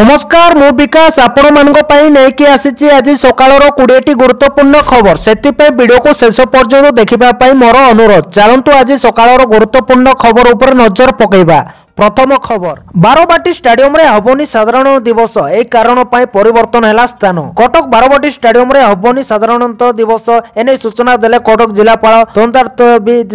नमस्कार मु विकास आपण मानक नहीं आसी आज सकाल 20टी गुरुत्वपूर्ण खबर से वीडियो को शेष पर्यंत देखा मोर अनुरोध। चलतु आज सकाल गुरुत्वपूर्ण खबर उपर नजर पकेबा। प्रथम खबर बारवाटी स्टेडियम रे हबनी साधारण दिवस ए कारण परिवर्तन है स्थान। कटक बारवाटी स्टेडियम रे हबनी साधारणतः दिवस एने सूचना देले कटक जिलापाल तोंदार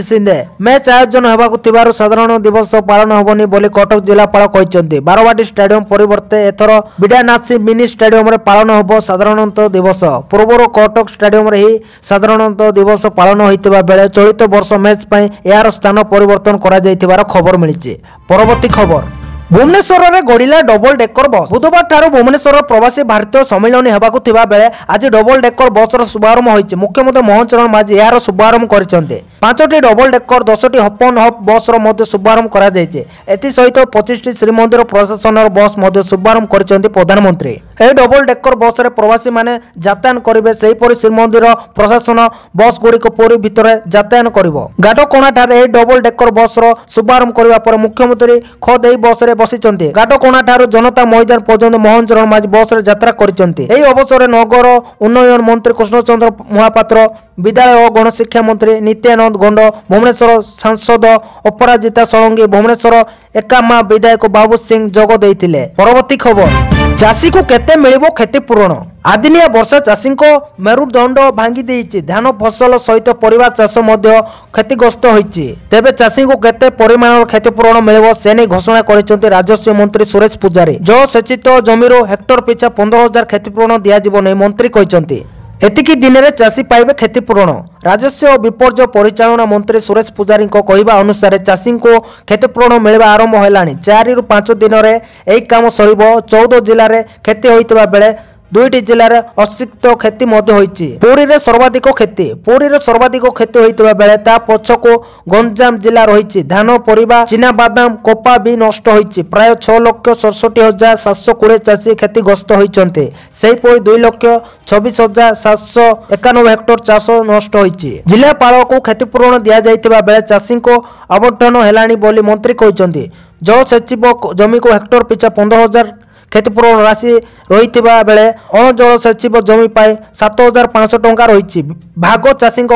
सिंधे। मैच आयोजन होबाकु साधारण दिवस पालन हबनी बोली कटक जिलापाल कहते। बारवाटी स्टेडियम परिवर्ते एथर बिडानासी मिनी स्टेडियम रे पालन होबो साधारणतः दिवस। पूर्व कटक स्टेडियम रे ही साधारणतः दिवस पालन होइतिबा बेले चलित वर्ष मैच पई यार स्थान परिवर्तन करा जाइतिबार खबर मिलिछि। परवर्ती खबर भुवनेश्वर में गड़िला डबल डेकर बस। बुधवार ठारू भुवनेश्वर प्रवासी भारतीय सम्मिलन होबाकु थिबा बेले आज डबल डेकर बस शुभारंभ होइछि। मुख्यमंत्री मोहन चरण माझी यार शुभारंभ करिसेंते। 5टी डबल डेकर 10टी हप एंड हप बस रो शुभारंभ करा जायछि। एथि सहित 25टी श्रीमंदिर प्रशासन बस मध्ये शुभारंभ करिसेंते प्रधानमंत्री। ए डबल डेकर बस रे प्रवासी माने यातायात करिवे। सेही परि श्रीमंदिर प्रशासन बस गुडी को पुरी भितर यातायात करिवो। गाडकोणा ठारे ए डबल डेकर बस रो शुभारंभ करिवा पर मुख्यमंत्री खुद एही बस रे बसिचंती। गाडकोणा ठारू जनता मैदान पर्यंत मोहन चरण माझी बस रे यात्रा करिसंती। एही अवसर रे नगर उन्नयन मंत्री कृष्णचंद्र महापात्र, विद्यालय और गणशिक्षा मंत्री नित्यानंद गंड, भुवनेश्वर सांसद अपराजिता षडंगी, भुवनेश्वर एकामा विधायक बाबू सिंह जोग देइथिले। परवर्ती खबर चाषी को केते मिलिबो क्षतिपूरण। आदिनिया वर्षा चाषी को मेरुदंड भांगी देइछि। धान फसल सहित परिवार चाष मध्य क्षतिग्रस्त होइछि। तेबे चाषी को केते परिमाण क्षतिपूरण मिलिबो से नै घोषणा करिसेंति राजस्व मंत्री सुरेश पूजारी। जलसेचित जमीरो हेक्टर पिछा 15,000 क्षतिपूरण दिया जिवो नै मंत्री कहिसेंति। एतिकी दिन रे चाषी पाइबे क्षतिपूरण। राजस्व और विपर्य परिचालना मंत्री सुरेश पूजारी कहवा अनुसार चाषी को क्षतिपूरण मिलवा आरंभ होलानी। 4 रु 5 दिन रे एही काम सरिबो। 14 जिल्ला रे क्षति होइतबा बेले 2टी जिल्ला रे असिक्त क्षति मध्य होइछि। पुरी रे सर्वाधिक क्षति होइतबा बेले ता पछको गंजाम जिल्ला रहिछि। धान, परिबा, चिना बादाम, कोपा भी नष्ट होइछि। प्राय 6,67,720 चाषी क्षतिग्रस्त होइछन्ते। सेही परि 2,26,791 हेक्टर चाष नष्ट होइछि। जिल्लापाल को क्षतिपूरण दिया जाइतबा बेले चाषी को आवंटन हेलानी बोली मंत्री कहिसंती। जलसेचित जमी को हेक्टर पिछा 15,000 क्षतिपूरण राशि रही बेले अणजल सचिव जमी पाए 7,500 टंका रही। भाग चाषी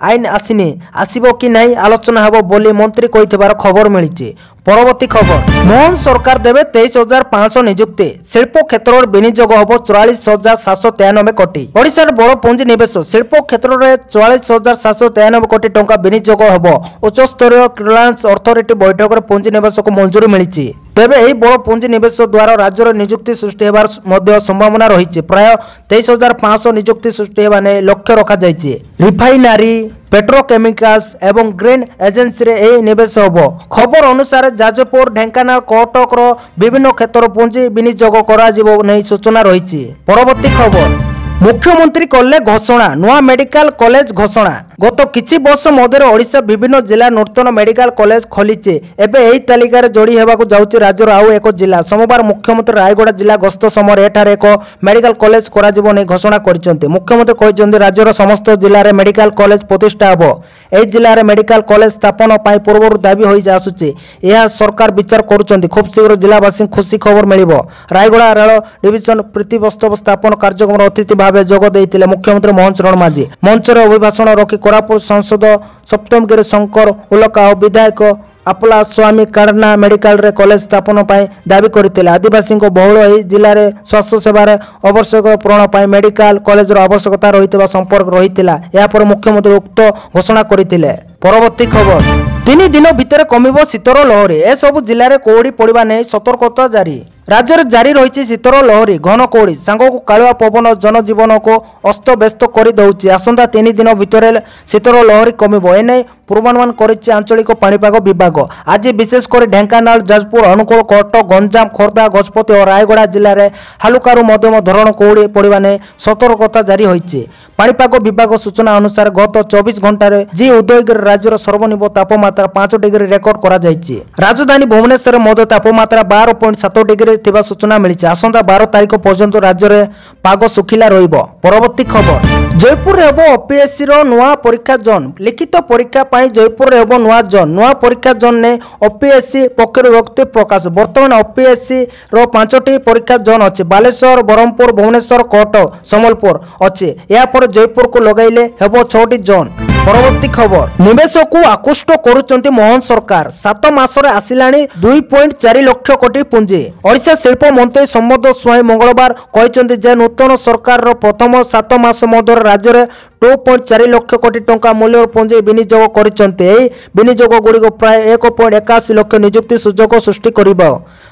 आईन आसीनी, आसीबो कि नहीं आलोचना हेबो बोली मंत्री कहिथिबार खबर मिलिछि। परवर्ती खबर मोहन सरकार देवे 23,500 नियुक्ति। शिल्प क्षेत्र विनियोग हम 44,793 कोटी। ओडिशा बड़ पुंजी निवेश शिल्प क्षेत्र में 44,793 कोटी टंका विनियोग हम। उच्चस्तरीय क्लियरेंस अथॉरिटी बैठक में पुंजी निवेश को मंजूरी मिली। तेबे यही बड़ पुंजी निवेश द्वारा राज्यर नियुक्ति सृष्टि होबार मध्य संभावना रही। प्राय 23,500 नियुक्ति सृष्टि होगा ने लक्ष्य रखा जायछि। रिफाइनारी, पेट्रोकेमिकल्स एवं ग्रीन एजेंसी रे ए निवेश होबो। खबर अनुसार जाजपुर, ढेंकानाल, कटक रो विभिन्न क्षेत्र पुंजी विनियोग करा जिवो नै सूचना रही। परवर्ती खबर मुख्यमंत्री कले घोषणा नुआ मेडिकल कॉलेज घोषणा। गत किछि वर्ष मध्य ओडिशा विभिन्न जिला नूतन मेडिकल कॉलेज खोलीचे। एबे एही तालिका रे जोड़ी हेबाकु जाउछि राज्यर आउ एक जिला। सोमवार मुख्यमंत्री रायगड़ा जिला गस्त समय एठार एक मेडिकल कॉलेज करा जिवो नै घोषणा करिसेंति। मुख्यमंत्री कहिसेंति राज्यर समस्त जिला रे मेडिकल कॉलेज प्रतिष्ठा हेबो। एही जिला रे मेडिकल कॉलेज स्थापन पाई पूर्वरु दाबी होई आसुछि। यह सरकार विचार करूछन्ति। खूब शीघ्र जिलावासी खुशी खबर मिलिबो। रायगड़ा रेल डिविजन प्रतिबस्तव स्थापन कार्यक्रम अतिथि भावे जोग देइतिले मुख्यमंत्री मोहन चरण माझी। मंचर अभिभाषण रखी कोरापुट सांसद सप्तमगिरी शंकर उल्का और विधायक आपला स्वामी काडना मेडिकल रे कॉलेज स्थापन पाई दाबी करथिले। आदिवासी को बहुल एही जिल्ला रे स्वास्थ्य सेवा रे आवश्यक पूरण पाई मेडिकल कॉलेज रो आवश्यकता रहितबा संपर्क रहितिला। या पर मुख्यमंत्री उक्त घोषणा करथिले। परवर्ती खबर 3 दिन भितर कमिबो शीतर लहरी। ए सब जिल्ला रे कोहड़ी पड़िबा नै सतर्कता जारी। राज्य में जारी रही शीतर लहरी। घन कोहड़ी सांग को कालुआ पवन जनजीवन को अस्त व्यस्त कर दौची। आसंता 3 दिन भितर शीतर लहरी कमिबो एने पूर्वानुमान करिछि आंचलिक पाणीपाग विभाग। आज विशेषकर ढेंकानाल, जाजपुर, अनुगुल, कटक, गंजाम, खोर्धा, गजपति और रायगड़ा जिले में हालुकारु मध्यम धरण कोहड़ी पड़िबा नै सतर्कता जारी होइछि। पाणीपाग विभाग सूचना अनुसार गत 24 घंटे जी उदयगिरी राज्यर सर्वनिम्न तापमात्रा 5 डिग्री रेकर्ड करा जायछि। राजधानी भुवनेश्वर मध्य तापमात्रा 12.7 डिग्री କରିଥିବା ସୂଚନା ମିଳିଛି। ଆସନ୍ତା 12 ତାରିଖ ପର୍ଯ୍ୟନ୍ତ ରାଜ୍ୟରେ ପାଗ ଶୁଖିଲା ରହିବ। ପରବର୍ତ୍ତୀ ଖବର, ଜୟପୁରରେ ହେବ ଓପିଏସସି ର ନୂଆ ପରୀକ୍ଷା ଜୋନ୍। ଲିଖିତ ପରୀକ୍ଷା ପାଇଁ ଜୟପୁରରେ ହେବ ନୂଆ ଜୋନ୍। ନୂଆ ପରୀକ୍ଷା ଜୋନ୍ ନେ ଓପିଏସସି ପକ୍ଷରୁ ବିଜ୍ଞପ୍ତି ପ୍ରକାଶ। ବର୍ତ୍ତମାନ ଓପିଏସସି ର 5ଟି ପରୀକ୍ଷା ଜୋନ୍ ଅଛି। ବାଲେଶ୍ୱର, ବ୍ରହ୍ମପୁର, ଭୁବନେଶ୍ୱର, କଟକ, ସମ୍ବଲପୁର ଅଛି। ଏହାପରେ ଜୟପୁରକୁ ଲଗାଇଲେ ହେବ 6ଟି ଜୋନ୍। ପରବର୍ତ୍ତୀ ଖବର, ନିବେଶକୁ ଆକୃଷ୍ଟ କରୁଛନ୍ତି ମୋହନ ସରକାର। 7 ମାସରେ ଆସିଲାଣି 2.4 ଲକ୍ଷ କୋଟି ପୁଞ୍ଜି। ଓଡ଼ିଶା ଶିଳ୍ପ ମନ୍ତ୍ରୀ ସମ୍ବଦ ସ୍ୱାଇଁ ମଙ୍ଗଳବାର କହିଛନ୍ତି ଯେ ନୂତନ ସରକାରର ପ୍ରଥମ 7 ମାସ ମଧ୍ୟରେ ରାଜ୍ୟରେ 2.4 ଲକ୍ଷ କୋଟି ଟଙ୍କା ମୂଲ୍ୟର ପୁଞ୍ଜି ବିନିଯୋଗ କରିଛନ୍ତି। ଏହି ବିନିଯୋଗ ଗୁଡ଼ିକ ପ୍ରାୟ 1.81 ଲକ୍ଷ ନିଯୁକ୍ତି ସୁଯୋଗ ସୃଷ୍ଟି କରିବ।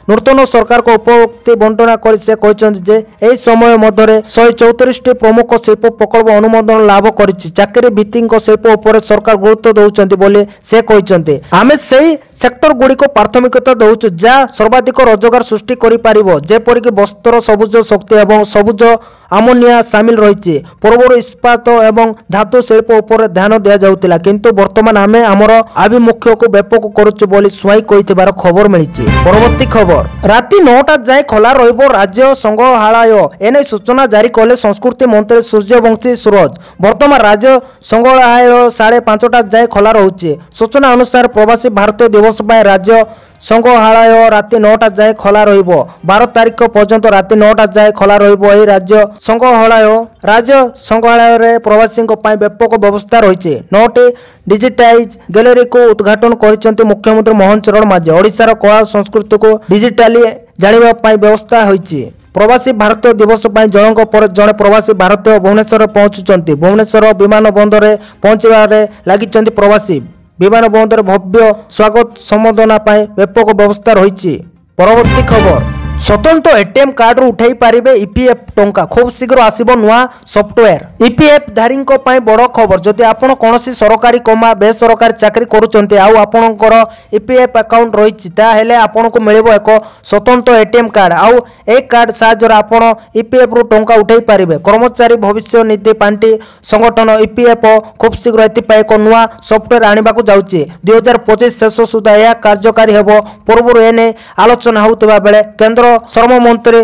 ନୂତନ ସରକାରଙ୍କ ଉପଭୋକ୍ତି ବର୍ଣ୍ଣନା କରି ସେ କହିଛନ୍ତି ଯେ ଏହି ସମୟ ମଧ୍ୟରେ 134ଟି ପ୍ରମୁଖ ଶିଳ୍ପ ପ୍ରକଳ୍ପ ଅନୁମୋଦନ ଲାଭ କରିଛି। ଚାକିରି ଭିତ୍ତିକ ଶିଳ୍ପ ଉପରେ ସରକାର ଗୁରୁତ୍ୱ ଦେଉଛନ୍ତି ବୋଲି ସେ କହିଛନ୍ତି। ଆମେ ସେହି ସେକ୍ଟର ଗୁଡ଼ିକୁ ପ୍ରାଥମିକତା ଦେଉଛୁ ଯାହା ସର୍ବାଧିକ ରୋଜଗାର ସୃଷ୍ଟି କରିପାରିବ, ଯେପରିକି ବସ୍ତ୍ର, ସବୁଜ ଶକ୍ତି ଏବଂ ସବୁଜ ଆମୋନିଆ ସାମିଲ ରହିଛି। ପୂର୍ବରୁ ଇସ୍ପାତ ଏବଂ ଧାତୁ ଶିଳ୍ପ ଉପରେ ଧ୍ୟାନ ଦିଆଯାଉଥିଲା, କିନ୍ତୁ ବର୍ତ୍ତମାନ ଆମେ ଆମର ଆଭିମୁଖ୍ୟକୁ ବ୍ୟାପକ କରୁଛୁ ବୋଲି ସ୍ୱାଇଁ କହିଥିବାର ଖବର ମିଳିଛି। ପରବର୍ତ୍ତୀ ଖବର, ରାତି 9ଟା ଯାଏଁ ଖୋଲା ରହିବ ରାଜ୍ୟ ସଂଗ୍ରହାଳୟ। ଏନେଇ ସୂଚନା ଜାରି କଲେ ସଂସ୍କୃତି ମନ୍ତ୍ରୀ ସୂର୍ଯ୍ୟବଂଶୀ ସୁରଜ। ବର୍ତ୍ତମାନ ରାଜ୍ୟ ସଂଗ୍ରହାଳୟ 5:30ଟା ଯାଏଁ ଖୋଲା ରହୁଛି। ସୂଚନା ଅନୁସାରେ ପ୍ରବାସୀ ଭାରତୀୟ ଦିବସ ପାଇଁ ରାଜ୍ୟ ସଂଗ୍ରହାଳୟ ରାତି 9ଟା ଯାଏଁ ଖୋଲା ରହିବ। 12 ତାରିଖ ପର୍ଯ୍ୟନ୍ତ ରାତି 9ଟା ଯାଏଁ ଖୋଲା ରହିବ ଏହି ରାଜ୍ୟ ସଂଗ୍ରହାଳୟ। ରାଜ୍ୟ ସଂଗ୍ରହାଳୟରେ ପ୍ରବାସୀଙ୍କ ପାଇଁ ବ୍ୟାପକ ବ୍ୟବସ୍ଥା ରହିଛି। 9ଟି ଡିଜିଟାଇଜ ଗ୍ୟାଲେରୀକୁ ଉଦ୍ଘାଟନ କରିଛନ୍ତି ମୁଖ୍ୟମନ୍ତ୍ରୀ ମୋହନ ଚରଣ ମାଝୀ। ଓଡ଼ିଶାର କଳା ସଂସ୍କୃତିକୁ ଡିଜିଟାଲି ଜାଣିବା ପାଇଁ ବ୍ୟବସ୍ଥା ହୋଇଛି। ପ୍ରବାସୀ ଭାରତୀୟ ଦିବସ ପାଇଁ ଜଣଙ୍କ ପରେ ଜଣେ ପ୍ରବାସୀ ଭାରତୀୟ ଭୁବନେଶ୍ୱରରେ ପହଞ୍ଚୁଛନ୍ତି। ଭୁବନେଶ୍ୱର ବିମାନ ବନ୍ଦରରେ ପହଞ୍ଚିବାରେ ଲାଗିଛନ୍ତି ପ୍ରବାସୀ। ବିମାନ ବନ୍ଦରରେ ଭବ୍ୟ ସ୍ୱାଗତ ସମ୍ବର୍ଦ୍ଧନା ପାଇଁ ବ୍ୟାପକ ବ୍ୟବସ୍ଥା ରହିଛି। ପରବର୍ତ୍ତୀ ଖବର, स्वतंत्र एटीएम कार्ड रु उठाई पारिबे ईपीएफ टंका खूब शीघ्र आसिबो नुआ सॉफ्टवेयर। ईपीएफ धारी बड़ खबर, जदि आपण कोनोसी सरकारी कमा बेसरकारी चाकरी करूचंती आउ आपणकर ईपीएफ अकाउंट रही ताहेले आपनको मिलिबो एक स्वतंत्र एटीएम कार्ड। आउ ए कार्ड साहाय्य आपण ईपीएफ रु टंका उठाई पारिबे। कर्मचारी भविष्य निधि पांठी संगठन ईपीएफ खूब शीघ्र एथिपाई एक नुआ सॉफ्टवेयर आनिबाकू जाउची। 2025 शेष सुधा यह कार्यकारी हेबो। पूर्व एने आलोचना होउतबा बेले केंद्र श्रम मंत्री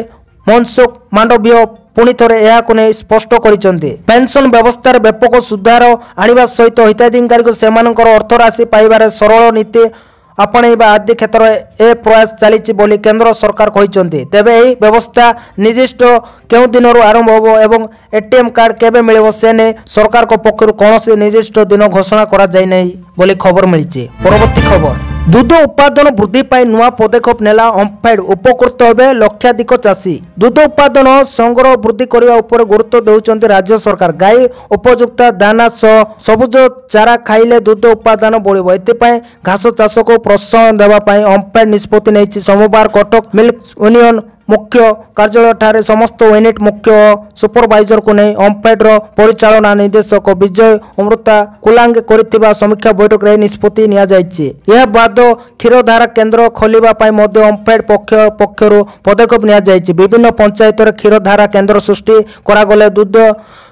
मनसुख मांडवीय पुणी थे यह स्पष्ट करिसेंती। पेंशन व्यवस्था व्यापक सुधार आनिबा सहित हिताधिकारी से अर्थराशि पाइबार सरल नीति आपणा आदि क्षेत्र ए प्रयास चली बोली केंद्र सरकार कहते। तेबे यह व्यवस्था निर्दिष्ट केउ दिन आरंभ होब एवं एटीएम कार्ड केबे मिलिबो से ने सरकार को पक्षरु कोनोसी निर्दिष्ट दिन घोषणा करा जाय नै बोली खबर मिली। परवर्ती खबर, दूध उत्पादन वृद्धि पाई नुआ पदक्षेप नेला ओम्फेड। उपकृत हेबे लक्षाधिक चाषी। दूध उत्पादन संग्रह वृद्धि करने उपर गुरुत्व देउचंती राज्य सरकार। गाई उपयुक्त दाना सह सबुज चारा खाइले दूध उत्पादन बढ़िबो। एथिपाई घास चाष को प्रोत्साहन देबा पाई ओम्फेड निष्पत्ति नेछि। सोमवार कटक मिल्क यूनियन मुख्य कार्यालय ठारे समस्त यूनिट मुख्य सुपरवाइजर को नहीं ओम्फेड्र परिचालना निर्देशक विजय अमृता कुलांगे करिथिबा समीक्षा बैठक रे निष्पत्ति निया जायछि। यह बाद क्षीरधारा केंद्र खोलिबा पाई मध्ये ओम्फेड पक्षरु पदक्षेप निया जायछि। विभिन्न पंचायत रे क्षीरधारा केंद्र सृष्टि करा गले दूध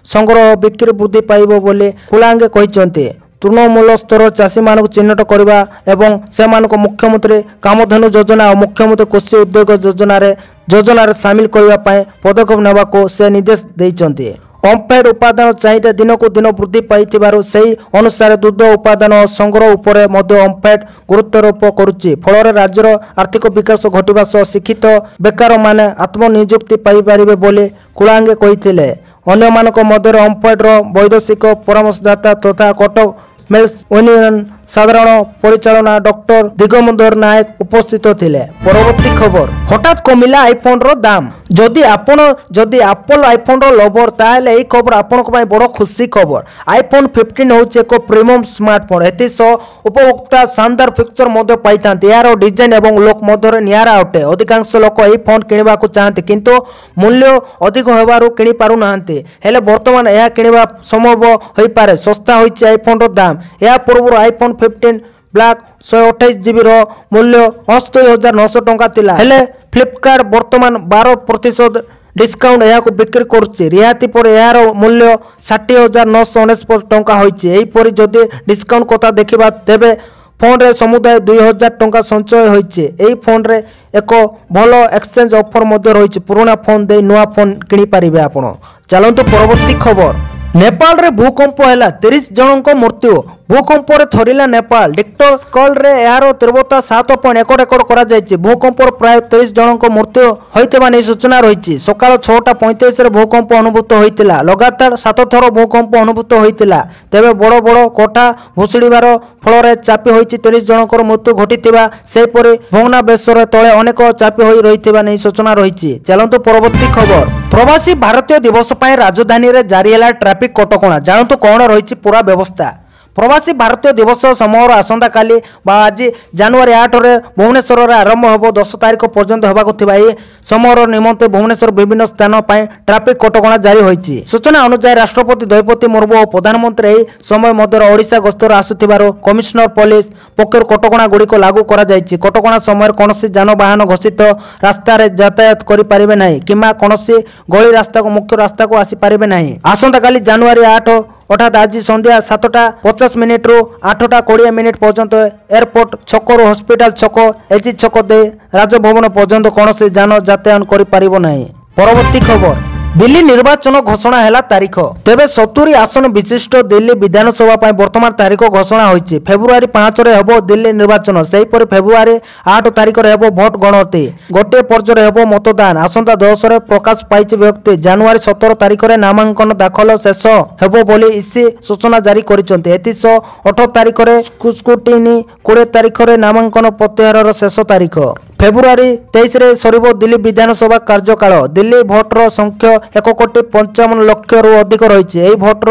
संग्रह बिक्री वृद्धि पाइबो बोली कुलांगे कहिसंती। तृणमूल स्तर चाषी मानक चिन्हट करने एवं से मुख्यमंत्री कामधेनु योजना और मुख्यमंत्री कृषि उद्योग योजना सामिल करने पदक्षेप नेबाको से निर्देश देइचंती। ओम्फेड उत्पादन चाहिदा दिन को दिन वृद्धि पाइथिबारु सेही अनुसार दूध उत्पादन और संग्रह उपरे मध्ये ओम्फेड गुरुत्वारोप करुच्ची। फल राज्यर आर्थिक विकास घटिबा सह शिक्षित बेकार माने आत्मनियुक्ति पाई पारिबे बोली कुलांगे कहिथिले। अन्य मानक मध्य ओम्फेड्र वैदेशिक परामर्शदाता तथा कटक मिल्क यूनियन साधारण परिचालना डॉक्टर दिगंबर नायक उपस्थित थिले। परवर्ती खबर, हठात कमिला आईफोन रो दाम। जदि एप्पल आईफोन रो लवर ताहेले एही खबर आपनक पई बड़ खुशी खबर। आईफोन 15 होचे एक प्रीमियम स्मार्टफोन। एथि सो उपभोक्ता शानदार फीचर मध्य पाइथांती। यार डिजाइन एवं लुक मध्य नियारा अटे। अधिकांश लोक एही फोन किनिबा को चाहते किंतु मूल्य अधिक होबारु किनि पारु नाहंती। हेले वर्तमान यह किनिबा संभव होई पारे। सस्ता होइছে आईफोन रो दाम। या पूर्व आईफोन 15 ब्लैक 128 जीबी रो मूल्य 69,900 टंका थिला। हेले फ्लिपकार्ट वर्तमान 12% डिस्काउंट यह बिक्री करुच्ची। रिहाती पर यार मूल्य 60,999 टंका होइछि। एही परि जदि डिस्काउंट कथा देखिबा तेबे फोन रे समुदाय 2000 टंका संचय होइछे। एई फोन रे एक भलो एक्सचेंज ऑफर मध्ये रहिछे। पुराना फोन दे नुआ फोन किनि पारिबे आपण। चलंतु परवर्ती खबर। नेपाल रे भूकंप हैला 30 जनक मृत्यु। भूकंप रे थरिला नेपाल। रिक्टर स्केल रे यार तीव्रता 7.1 रेकर्ड करा जायछि। भूकंप प्राय 30 जनक मृत्यु होइतेबा नै सूचना रहिछि। सकाळ 6:35 रे भूकंप अनुभूत होइतिला। लगातार 7 थर भूकंप अनुभूत होइतिला। तेबे बड़ बड़ कोठा भुसुडीबार फल रे चापी होइछि 30 जनकर मृत्यु घटितिबा। सेहि परे भग्नावशेष तळे अनेक चापी होई रहितिबा नै सूचना रहिछि। चलंतु परवर्ती खबर। प्रवासी भारतीय दिवस पय राजधानी रे जारी हैला ट्रैफिक कटकणा। जानतु कोन रहिछि पूरा व्यवस्था। प्रवासी भारतीय दिवस समारोह आसंता काली आज जनवरी 8 रे भुवनेश्वर रे आरंभ होबो। 10 तारिख पर्यंत होबाको थिबा ए समारोह निमंते भुवनेश्वर विभिन्न स्थान पय ट्रैफिक कटकणा जारी होइछि। सूचना अनुसार राष्ट्रपति द्रौपदी मुर्मू और प्रधानमंत्री एही समय मध्य ओडिशा गस्तर आसुथिबारो कमिशनर पुलिस पक्षर कटकणा गुडी को लागू करा जायछि। कटकणा समय कोनोसी जानवाहन घोषित रास्ता रे यातायात करि पारिबे नाही किमा कोनोसी गली रास्ता को मुख्य रास्ता को आसी पारिबे नाही। आसंता काली जनवरी 8 अर्थात आज संध्या 7:50 रु 8:20 पर्यंत एयरपोर्ट छक रु हॉस्पिटल छक एजी छक दे राजभवन पर्यंत कौन से जान यातायात करि पारिबो नाही। परवर्ती खबर। दिल्ली निर्वाचन घोषणा हैला तारीख। तेबे 70 आसन विशिष्ट दिल्ली विधानसभा पय वर्तमान तारीख घोषणा होइछि। फेब्रुआरी 5 रे हेबो दिल्ली निर्वाचन। सेहि पर फेब्रुआरी 8 तारीख रे हेबो भोट गणति। गोटे पर्याय हेबो मतदान। आसंता 10 रे प्रकाश पाइछि व्यक्ति। जनवरी 17 तारीख रे नामांकन दाखल शेष हेबो बोली इसी सूचना जारी करिसंते। एतिस 8 तारीख रे स्क्रूटिनी 20 तारीख रे नामांकन प्रत्याहार शेष तारीख। फेब्रुआरी 23 रे सरिबो दिल्ली विधानसभा कार्यकाल। दिल्ली भोटर संख्या 1,55 लाख रु अधिक रही। यही भोटर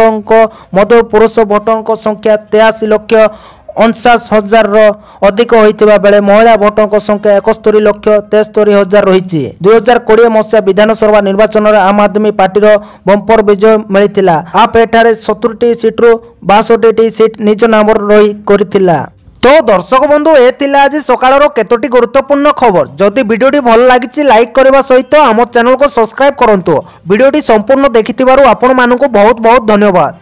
मध्य पुरुष भोटर संख्या 83,59,000 अधिक होइतिबा बेले महिला भोटर संख्या 71,73,000 रही। 2020 मसीहा विधानसभा निर्वाचन में आम आदमी पार्टी बंपर विजय मिलता। आप एठारे 70 सीट्रु 62 सीट निज नाम रही करथिला। तो दर्शक बंधु ए थिला आज सकाळर केतोटी गुरुत्वपूर्ण खबर। जदि वीडियोटी भल लागिछि लाइक करबा सहित आम चैनल को सब्सक्राइब करंतु। वीडियोटी संपूर्ण देखिथिबारु आपण मानकु बहुत बहुत धन्यवाद।